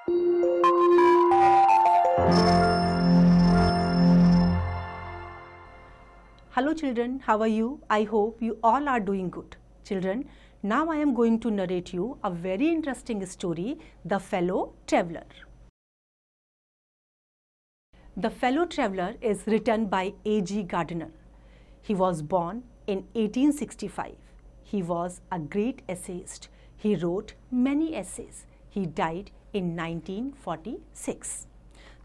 Hello children, how are you? I hope you all are doing good. Children, now I am going to narrate you a very interesting story, The Fellow Traveler. The Fellow Traveler is written by A.G. Gardner. He was born in 1865. He was a great essayist. He wrote many essays. He died in 1946.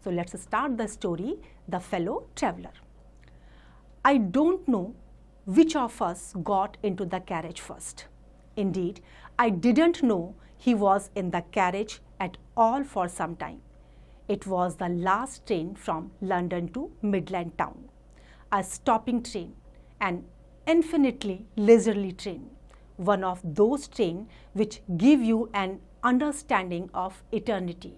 So let's start the story, The Fellow Traveler. I don't know which of us got into the carriage first. Indeed, I didn't know he was in the carriage at all for some time. It was the last train from London to Midland Town, a stopping train, an infinitely leisurely train, one of those trains which give you an understanding of eternity.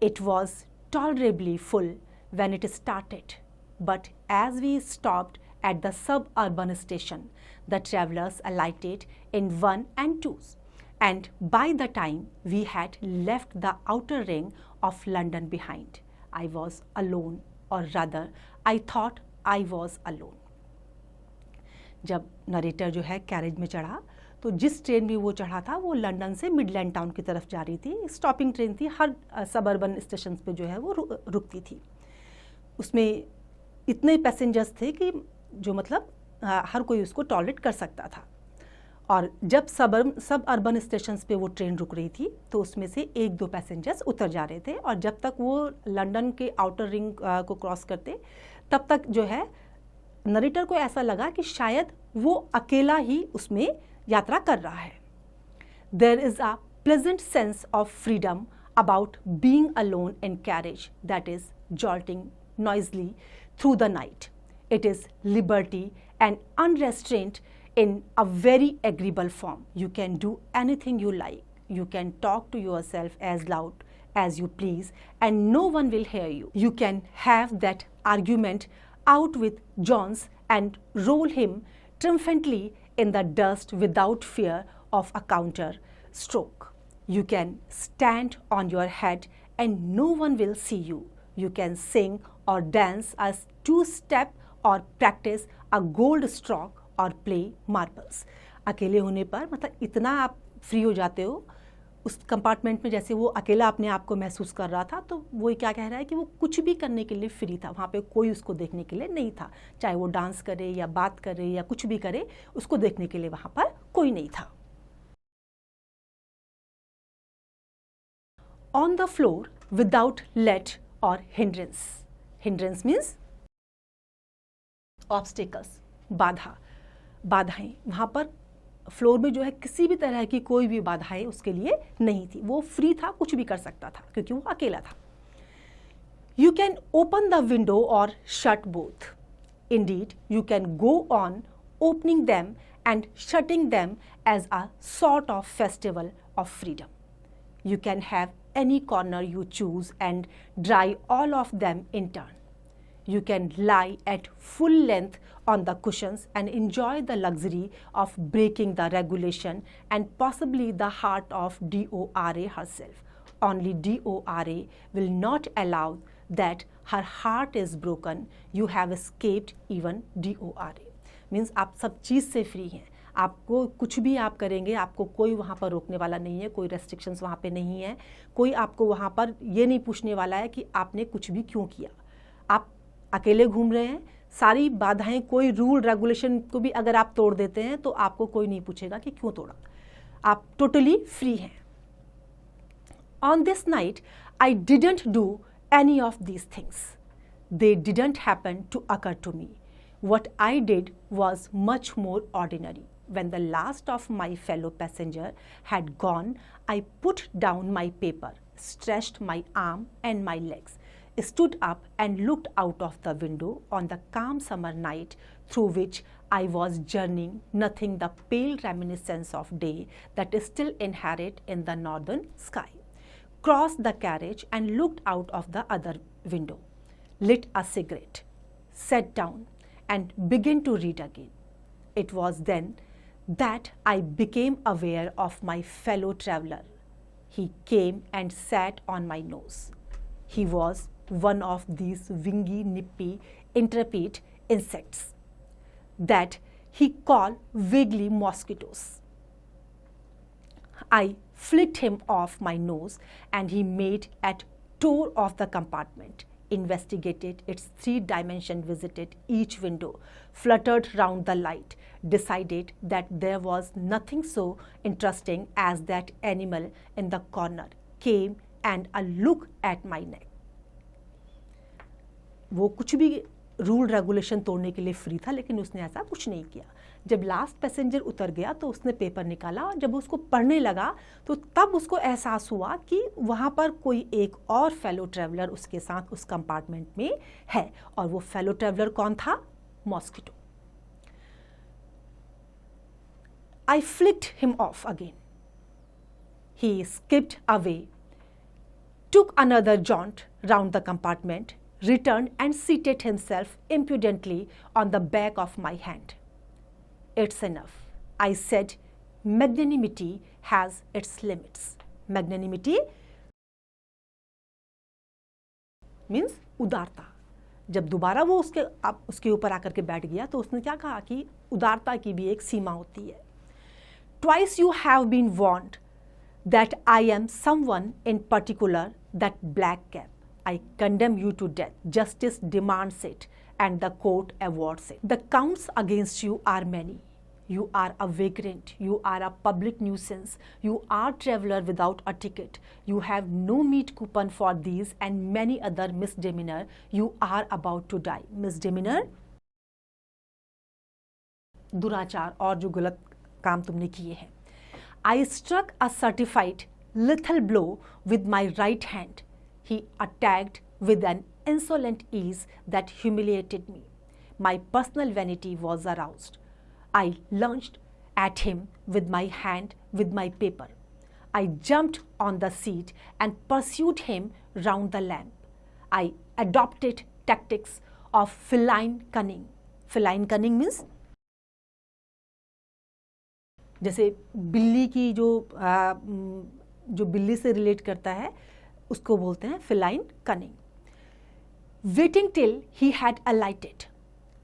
It was tolerably full when it started, but as we stopped at the suburban station, the travellers alighted in 1 and 2s, and by the time we had left the outer ring of London behind, I was alone, or rather, I thought I was alone. जब narrator जो है carriage में चढ़ा तो जिस train में वो चढ़ा था वो लंदन से मिडलैंड टाउन की तरफ जा रही थी. स्टॉपिंग ट्रेन थी, हर सबअर्बन स्टेशन पे जो है वो रुकती थी. उसमें इतने पैसेंजर्स थे कि जो मतलब हर कोई उसको टॉलरेट कर सकता था. और जब सब अर्बन स्टेशंस पे वो ट्रेन रुक रही थी तो उसमें से 1-2 पैसेंजर्स उतर जा रहे थे, और जब तक वो लंदन के आउटर रिंग को क्रॉस करते तब तक जो है नरेटर को ऐसा लगा कि शायद वो अकेला ही उसमें यात्रा कर रहा है. There is a pleasant sense of freedom about being alone in carriage that is jolting noisily through the night. It is liberty and unrestrained in a very agreeable form. You can do anything you like. You can talk to yourself as loud as you please and no one will hear you. You can have that argument out with Jones and roll him triumphantly in the dust without fear of a counter stroke. You can stand on your head and no one will see you. You can sing or dance a 2-step or practice a gold stroke or play marbles. अकेले होने पर मतलब इतना आप free हो जाते हो उस कंपार्टमेंट में, जैसे वो अकेला अपने आप को महसूस कर रहा था. तो वो क्या कह रहा है कि वो कुछ भी करने के लिए फ्री था. वहाँ पे कोई उसको देखने के लिए नहीं था, चाहे वो डांस करे या बात करे या कुछ भी करे, उसको देखने के लिए वहाँ पर कोई नहीं था. On the floor without let or hindrance. Hindrance means obstacles, बाधाएं. वहाँ पर फ्लोर में जो है किसी भी तरह की कोई भी बाधाएं उसके लिए नहीं थी. वो फ्री था, कुछ भी कर सकता था क्योंकि वो अकेला था. You can open the window or shut both. Indeed, you can go on opening them and shutting them as a sort of festival of freedom. You can have any corner you choose and dry all of them in turn. You can lie at full length on the cushions and enjoy the luxury of breaking the regulation and possibly the heart of Dora herself. Only Dora will not allow that her heart is broken. You have escaped even Dora. Means आप सब चीज़ से free हैं. आपको कुछ भी आप करेंगे, आपको कोई वहाँ पर रोकने वाला नहीं है, कोई रेस्ट्रिक्शंस वहाँ पे नहीं है, कोई आपको वहाँ पर ये नहीं पूछने वाला है कि आपने कुछ भी क्यों किया. आप अकेले घूम रहे हैं, सारी बाधाएं, कोई रूल रेगुलेशन को भी अगर आप तोड़ देते हैं तो आपको कोई नहीं पूछेगा कि क्यों तोड़ा. आप टोटली फ्री हैं. On this night, I didn't do any of these things. They didn't happen to occur to me. What I did was much more ordinary. When the last of my fellow passenger had gone, I put down my paper, stretched my arm and my legs, stood up and looked out of the window on the calm summer night through which I was journeying, nothing the pale reminiscence of day that is still inherent in the northern sky. Crossed the carriage and looked out of the other window, lit a cigarette, sat down and began to read again. It was then that I became aware of my fellow traveler. He came and sat on my nose. He was one of these wingy, nippy, intrepid insects that he called vaguely mosquitoes. I flicked him off my nose and he made a tour of the compartment, investigated its 3-dimension, visited each window, fluttered round the light, decided that there was nothing so interesting as that animal in the corner, came and a look at my neck. वो कुछ भी rule regulation तोड़ने के लिए free था, लेकिन उसने ऐसा कुछ नहीं किया. जब लास्ट पैसेंजर उतर गया तो उसने पेपर निकाला और जब उसको पढ़ने लगा तो तब उसको एहसास हुआ कि वहाँ पर कोई एक और फेलो ट्रैवलर उसके साथ उस कंपार्टमेंट में है. और वो फेलो ट्रैवलर कौन था? Mosquito. I flicked him off again. He skipped away, took another jaunt round the compartment, returned and seated himself impudently on the back of my hand. It's enough, I said. Magnanimity has its limits. Magnanimity means उदारता. जब दोबारा वो उसके ऊपर आकर के बैठ गया तो उसने क्या कहा कि उदारता की भी एक सीमा होती है. Twice you have been warned that I am someone in particular, that black cap. I condemn you to death. Justice demands it and the court awards it. The counts against you are many. You are a vagrant. You are a public nuisance. You are a traveler without a ticket. You have no meat coupon for these and many other misdemeanor. You are about to die. Misdemeanor दुराचार और जो गलत काम तुमने किए हैं. I struck a certified lethal blow with my right hand. He attacked with an insolent ease that humiliated me. My personal vanity was aroused. I lunged at him with my hand with my paper. I jumped on the seat and pursued him round the lamp. I adopted tactics of feline cunning. Feline cunning means जैसे बिल्ली की जो बिल्ली से relate करता है उसको बोलते हैं feline cunning. Waiting till he had alighted,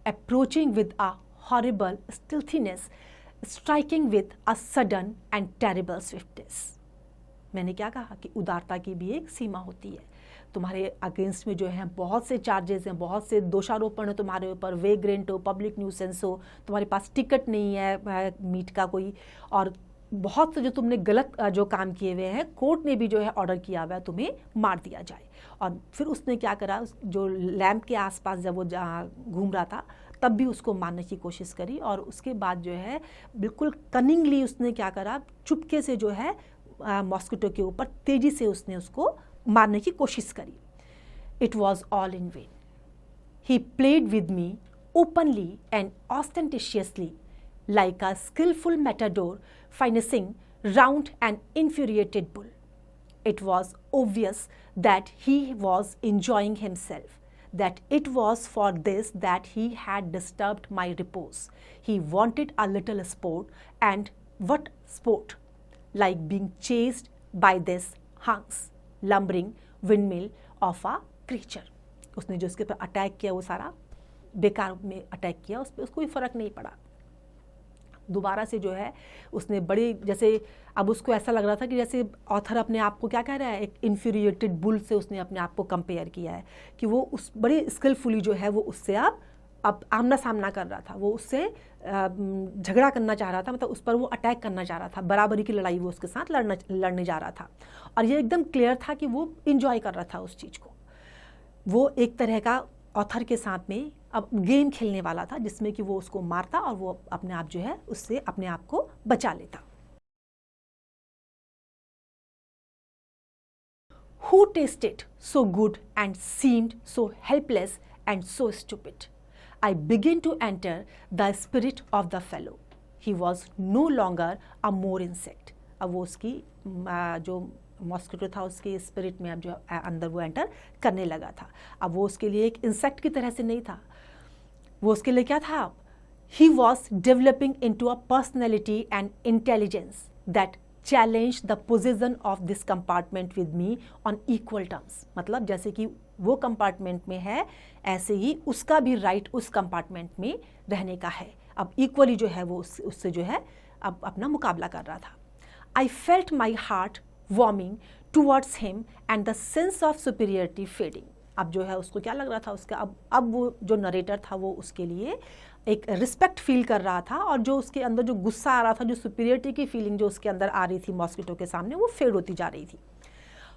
approaching with a horrible stealthiness, striking with a sudden and terrible swiftness. मैंने क्या कहा कि उदारता की भी एक सीमा होती है. तुम्हारे अगेंस्ट में जो है बहुत से चार्जेस हैं, बहुत से दोषारोपण है तुम्हारे ऊपर, वेग्रेंट हो, पब्लिक न्यूसेंस हो, तुम्हारे पास टिकट नहीं है मीट का कोई, और बहुत से जो तुमने गलत जो काम किए हुए हैं, कोर्ट ने भी जो है ऑर्डर किया हुआ है तुम्हें मार दिया जाए. और फिर उसने क्या करा, जो लैम्प के आसपास जब वो घूम रहा था तब भी उसको मारने की कोशिश करी. और उसके बाद जो है बिल्कुल कनिंगली उसने क्या करा, चुपके से जो है मॉस्किटो के ऊपर तेजी से उसने उसको मारने की कोशिश करी. It was all in vain. He played with me openly and ostentatiously like a skillful matador finessing round an infuriated bull. It was obvious that he was enjoying himself, that it was for this that he had disturbed my repose. He wanted a little sport, and what sport? Like being chased by this hunks, lumbering windmill of a creature. उसने जो उसके पर attack किया वो सारा बेकार में attack किया, उस पर उसको कोई फ़र्क नहीं पड़ा. दोबारा से जो है उसने बड़ी, जैसे अब उसको ऐसा लग रहा था कि जैसे ऑथर अपने आप को क्या कह रहा है, एक इन्फ्यूरिएटेड बुल से उसने अपने आप को कंपेयर किया है कि वो उस बड़ी स्किलफुली जो है वो उससे अब आमना सामना कर रहा था, वो उससे झगड़ा करना चाह रहा था, मतलब उस पर वो अटैक करना चाह रहा था, बराबरी की लड़ाई वो उसके साथ लड़ने जा रहा था. और ये एकदम क्लियर था कि वो इंजॉय कर रहा था उस चीज़ को. वो एक तरह का ऑथर के साथ में अब गेम खेलने वाला था जिसमें कि वो उसको मारता और वो अपने आप जो है उससे अपने आप को बचा लेता. Who tasted so good and seemed so helpless and so stupid? I began to enter the spirit of the fellow. He was no longer a more insect. अब वो उसकी जो मॉस्किटो था उसके स्पिरिट में अब जो अंदर वो एंटर करने लगा था. अब वो उसके लिए एक इंसेक्ट की तरह से नहीं था, वो उसके लिए क्या था, he was developing into a personality and intelligence that challenged the possession of this compartment with me on equal terms. मतलब जैसे कि वो कंपार्टमेंट में है, ऐसे ही उसका भी राइट उस कंपार्टमेंट में रहने का है. अब इक्वली जो है वो उससे जो है अब अपना मुकाबला कर रहा था. I felt my heart warming towards him and the sense of superiority fading. अब जो है उसको क्या लग रहा था, उसका अब वो जो नरेटर था वो उसके लिए एक रिस्पेक्ट फील कर रहा था, और जो उसके अंदर जो गुस्सा आ रहा था, जो सुपीरियरिटी की फीलिंग जो उसके अंदर आ रही थी मॉस्किटो के सामने, वो फेड होती जा रही थी.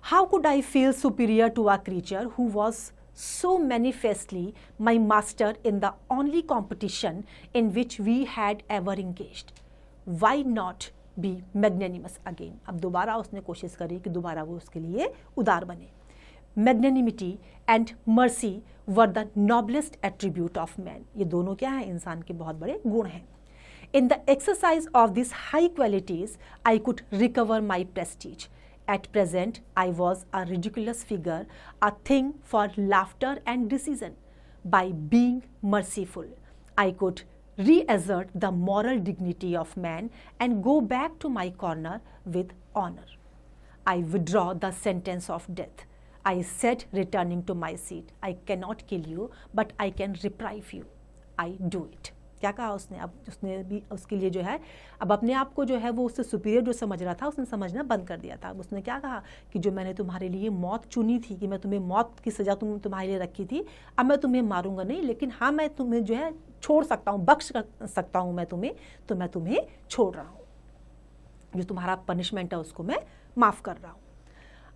How could I feel superior to a creature who was so manifestly my master in the only competition in which we had ever engaged. Why not be magnanimous again? अब दोबारा उसने कोशिश करी कि दोबारा वो उसके लिए उदार बने. Magnanimity and mercy were the noblest attribute of man. ये दोनों क्या हैं? इंसान के बहुत बड़े गुण हैं. In the exercise of these high qualities, I could recover my prestige. At present, I was a ridiculous figure, a thing for laughter and decision. By being merciful, I could reassert the moral dignity of man and go back to my corner with honor. I withdraw the sentence of death. I said, returning to my seat, I cannot kill you, but I can reprieve you. I do it. क्या कहा उसने? अब उसने भी उसके लिए जो है अब अपने आप को जो है वो उससे सुपीरियर जो समझ रहा था उसने समझना बंद कर दिया था. अब उसने क्या कहा कि जो मैंने तुम्हारे लिए मौत चुनी थी, कि मैं तुम्हें मौत की सज़ा तुम्हारे लिए रखी थी, अब मैं तुम्हें मारूंगा नहीं, लेकिन हाँ मैं तुम्हें जो है छोड़ सकता हूँ, बख्श कर सकता हूँ मैं तुम्हें, तो मैं तुम्हें छोड़ रहा हूँ. जो तुम्हारा पनिशमेंट है उसको मैं माफ़ कर रहा हूँ.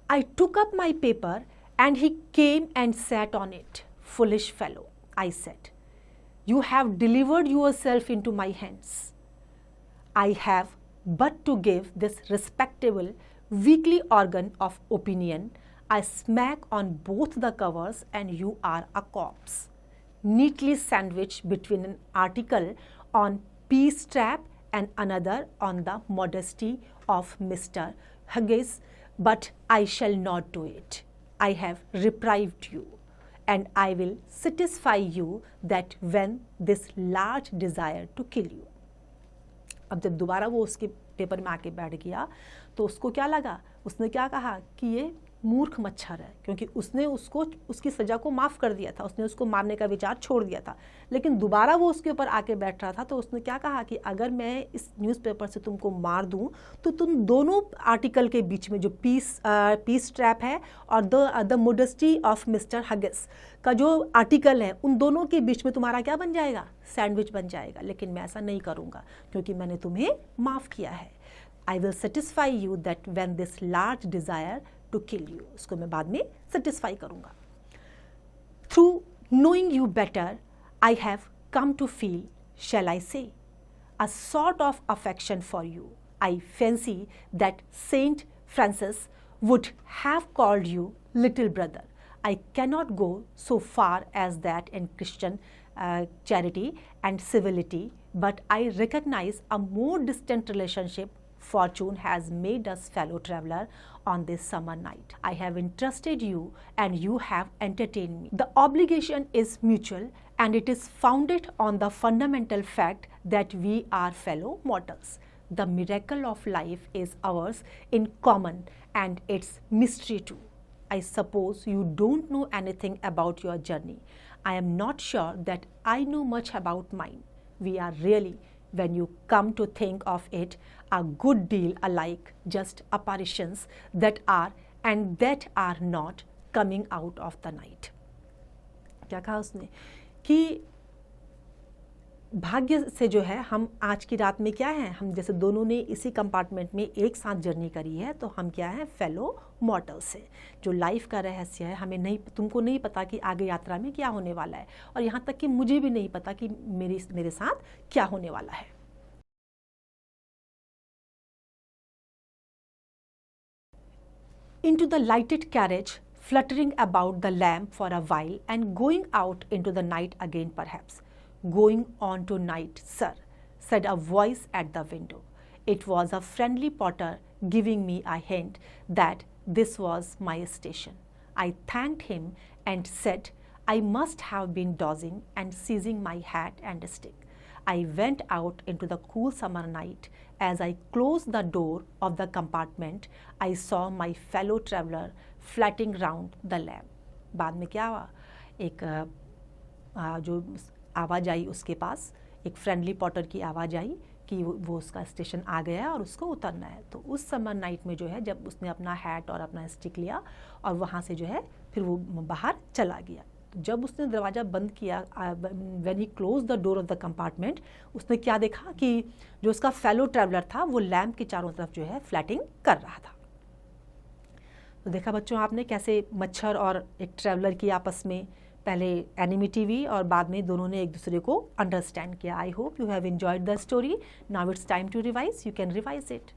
I took up my paper and he came and sat on it. Foolish fellow, I said. You have delivered yourself into my hands. I have but to give this respectable, weakly organ of opinion a smack on both the covers and you are a corpse, neatly sandwiched between an article on peace trap and another on the modesty of Mr. Huggins, but I shall not do it. I have reprived you. And I will satisfy you that when this large desire to kill you. अब जब दोबारा वो उसके paper में आके बैठ गया तो उसको क्या लगा, उसने क्या कहा कि ये मूर्ख मच्छर है, क्योंकि उसने उसको उसकी सज़ा को माफ़ कर दिया था, उसने उसको मारने का विचार छोड़ दिया था, लेकिन दोबारा वो उसके ऊपर आके बैठ रहा था. तो उसने क्या कहा कि अगर मैं इस न्यूज़पेपर से तुमको मार दूं तो तुम दोनों आर्टिकल के बीच में जो पीस ट्रैप है और the modesty of mister Huggies का जो आर्टिकल है, उन दोनों के बीच में तुम्हारा क्या बन जाएगा? सैंडविच बन जाएगा. लेकिन मैं ऐसा नहीं करूँगा क्योंकि मैंने तुम्हें माफ़ किया है. I will satisfy you that when this large desire to kill you, उसको मैं बाद में सेटिस्फाई करूँगा. Through knowing you better I have come to feel, shall I say, a sort of affection for you. I fancy that Saint Francis would have called you little brother. I cannot go so far as that in Christian charity and civility, but I recognize a more distant relationship fortune has made us fellow traveler on this summer night. I have entrusted you and you have entertained me. The obligation is mutual and it is founded on the fundamental fact that we are fellow mortals. The miracle of life is ours in common and its mystery too. I suppose you don't know anything about your journey. I am not sure that I know much about mine. We are really, when you come to think of it, a good deal alike, just apparitions that are and that are not coming out of the night. क्या कहा उसने कि भाग्य से जो है हम आज की रात में क्या हैं, हम जैसे दोनों ने इसी कंपार्टमेंट में एक साथ जर्नी करी है, तो हम क्या हैं? फेलो मॉर्टल्स हैं. जो लाइफ का रहस्य है, हमें नहीं, तुमको नहीं पता कि आगे यात्रा में क्या होने वाला है, और यहाँ तक कि मुझे भी नहीं पता कि मेरे साथ क्या होने वाला है. Into the lighted carriage, fluttering about the lamp for a while and going out into the night again perhaps. Going on to night, sir, said a voice at the window. It was a friendly porter giving me a hint that this was my station. I thanked him and said I must have been dozing and seizing my hat and stick. I went out into the cool summer night. As I closed the door of the compartment, I saw my fellow traveler flitting round the lamp. बाद में क्या हुआ, एक जो आवाज़ आई उसके पास, एक friendly Potter की आवाज़ आई कि वो उसका स्टेशन आ गया है और उसको उतरना है। तो उस समर नाइट में जो है जब उसने अपना हैट और अपना स्टिक लिया और वहाँ से जो है फिर वो बाहर चला गया। तो जब उसने दरवाज़ा बंद किया, when he close the door of the compartment, उसने क्या देखा कि जो उसका फेलो ट्रैवलर था वो लैम्प के चारों तरफ जो है फ्लैटिंग कर रहा था। तो देखा बच्चों आपने कैसे मच्छर और एक ट्रैवलर की आपस में पहले एनिमिटी हुई और बाद में दोनों ने एक दूसरे को अंडरस्टैंड किया। I hope you have enjoyed the story. Now it's time to revise. You can revise it.